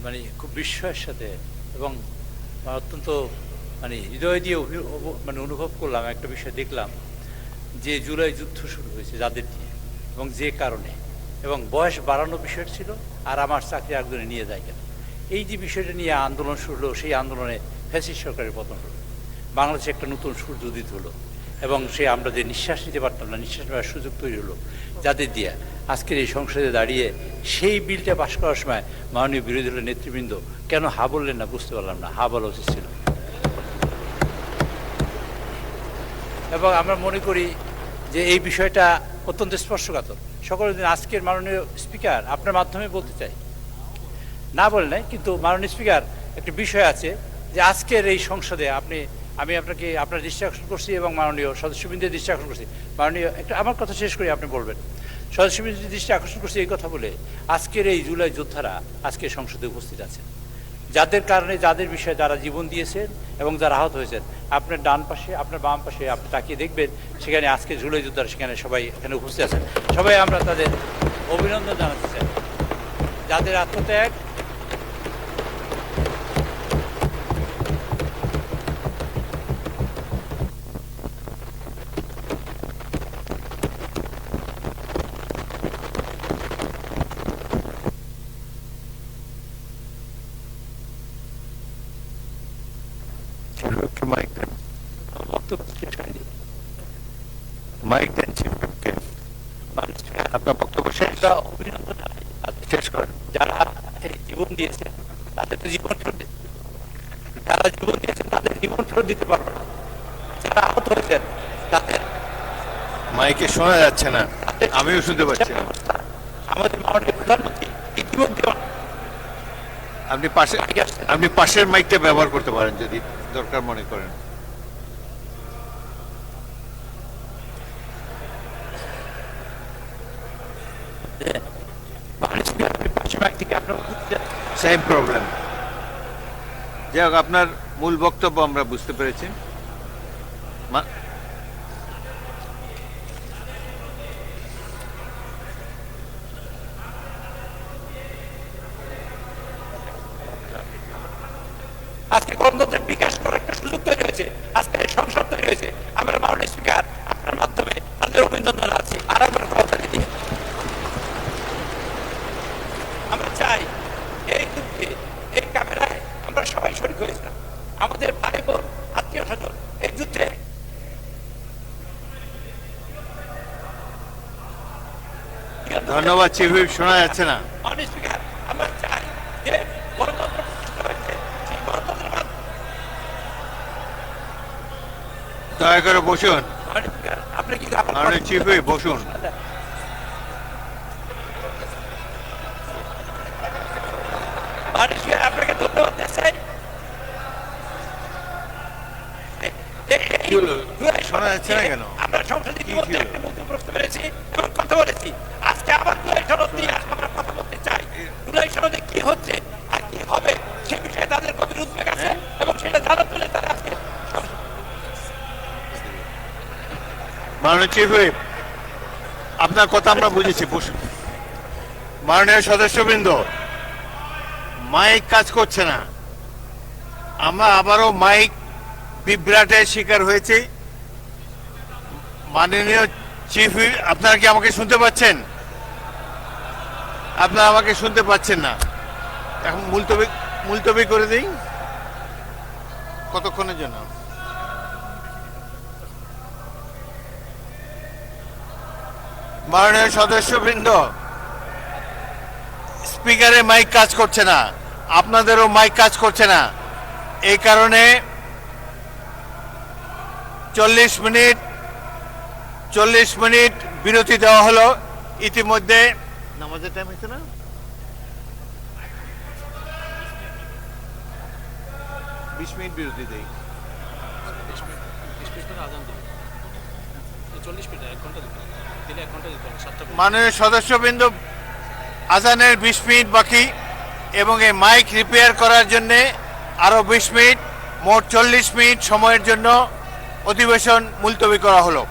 মানে খুব বিস্ময়ের সাথে এবং অত্যন্ত মানে হৃদয় দিয়ে মানে অনুভব করলাম একটা বিষয় দেখলাম যে জুলাই যুদ্ধ শুরু হয়েছে যাদের দিয়ে এবং যে কারণে এবং বয়স বাড়ানো বিষয় ছিল আর আমার চাকরি একজনে নিয়ে যায় কেন এই যে বিষয়টা নিয়ে আন্দোলন শুরু হলো সেই আন্দোলনে ফ্যাসিস্ট সরকারের পতন হলো বাংলাদেশে একটা নতুন সূর্য উদিত হলো এবং সে আমরা যে নিঃশ্বাস নিতে পারতাম না নিঃশ্বাস নেওয়ার সুযোগ তৈরি হলো যাদের দিয়ে আজকের এই সংসদে দাঁড়িয়ে সেই বিলটা পাশ করার সময় মাননীয় বিরোধী দলের নেতৃবৃন্দ কেন হা বললেন না বুঝতে পারলাম না হা বলা উচিত ছিল এবং আমরা মনে করি যে এই বিষয়টা অত্যন্ত স্পর্শকাতর সকলের দিন আজকের মাননীয় স্পিকার আপনার মাধ্যমে বলতে চাই না বলে নাই কিন্তু মাননীয় স্পিকার একটা বিষয় আছে যে আজকের এই সংসদে আমি আপনাকে আপনার দৃষ্টি আকর্ষণ করছি এবং মাননীয় সদস্যবৃন্দের দৃষ্টি আকর্ষণ করছি মাননীয় একটা আমার কথা শেষ করি আপনি বলবেন সদস্যবৃন্দের দৃষ্টি আকর্ষণ করছি এই কথা বলে আজকের এই জুলাই যোদ্ধারা আজকে সংসদে উপস্থিত আছেন যাদের কারণে যাদের বিষয়ে যারা জীবন দিয়েছেন এবং যারা আহত হয়েছেন আপনার ডান পাশে আপনার বাম পাশে আপনি তাকিয়ে দেখবেন সেখানে আজকে জুলাই যোদ্ধারা সেখানে সবাই এখানে উপস্থিত আছেন সবাই আমরা তাদের অভিনন্দন জানাতে চাই যাদের আত্মত্যাগ আপনার বক্তব্য শেষ শেষ করেন যারা জীবন দিয়েছেন তাদের তো জীবন যারা জীবন দিয়েছেন তাদের জীবন ফেরত দিতে পারবে না যারা আহত হয়েছেন তাদের মাইকে শোনা যাচ্ছে না আমিও শুনতে পাচ্ছি আমাদের মাননীয় প্রধানমন্ত্রী এই জীবন দেওয়া আপনি পাশের মাইকটা ব্যবহার করতে পারেন যদি দরকার মনে করেন সেম প্রবলেম যাই হোক আপনার মূল বক্তব্য আমরা বুঝতে পেরেছি আজকে গণতন্ত্রের বিকাশ করার একটা সুযোগ তৈরি হয়েছে আজকে সংসদ তৈরি হয়েছে আমরা মাননীয় স্পিকার আপনার মাধ্যমে তাদের অভিনন্দন আছি আর আমরা কথা দিয়ে আমরা চাই এই যুদ্ধে এই ক্যামেরায় আমরা সবাই শরীক হয়েছিলাম আমাদের ভাই বোন আত্মীয় স্বজন এই যুদ্ধে ধন্যবাদ চিফ হুইপ শোনা যাচ্ছে না মাননীয় স্পিকার আমরা চাই যে গণতন্ত্র দয়া করে বসুন আপনি কি মাননীয় চিফ হুইপ বসুন আপনাকে ধন্যবাদ চাই শোনা যাচ্ছে না কেন আমরা সংসদে বক্তব্য রাখতে পেরেছি এবং কথা বলেছি আজকে আবার জুলাই সনদ নিয়ে আমরা কথা বলতে চাই জুলাই সনদে কি হচ্ছে আর কি হবে সে বিষয়ে তাদের গভীর উদ্বেগ আছে এবং সেটা জানার জন্য তারা আজকে মাননীয় চিফ হুইপ আপনার কথা আমরা বুঝেছি মাননীয় সদস্যবৃন্দ মাইক কাজ করছে না আমরা আবারও মাইক বিভ্রাটের শিকার হয়েছি মাননীয় চিফ হুইপ আপনারা কি আমাকে শুনতে পাচ্ছেন আপনারা আমাকে শুনতে পাচ্ছেন না এখন মুলতবি করে দিই কতক্ষণের জন্য মাননীয় সদস্যবৃন্দ স্পিকারে মাইক কাজ করছে না আপনাদেরও মাইক কাজ করছে না এই কারণে 40 মিনিট বিরতি দেওয়া হলো ইতিমধ্যে নামাজের টাইম হয়েছে না 20 মিনিট বিরতি দেই মাননীয় সদস্যবৃন্দ আজানের 20 মিনিট বাকি এবং এই মাইক রিপেয়ার করার জন্য আরো 20 মিনিট মোট 40 মিনিট সময়ের জন্য অধিবেশন মুলতবি করা হলো।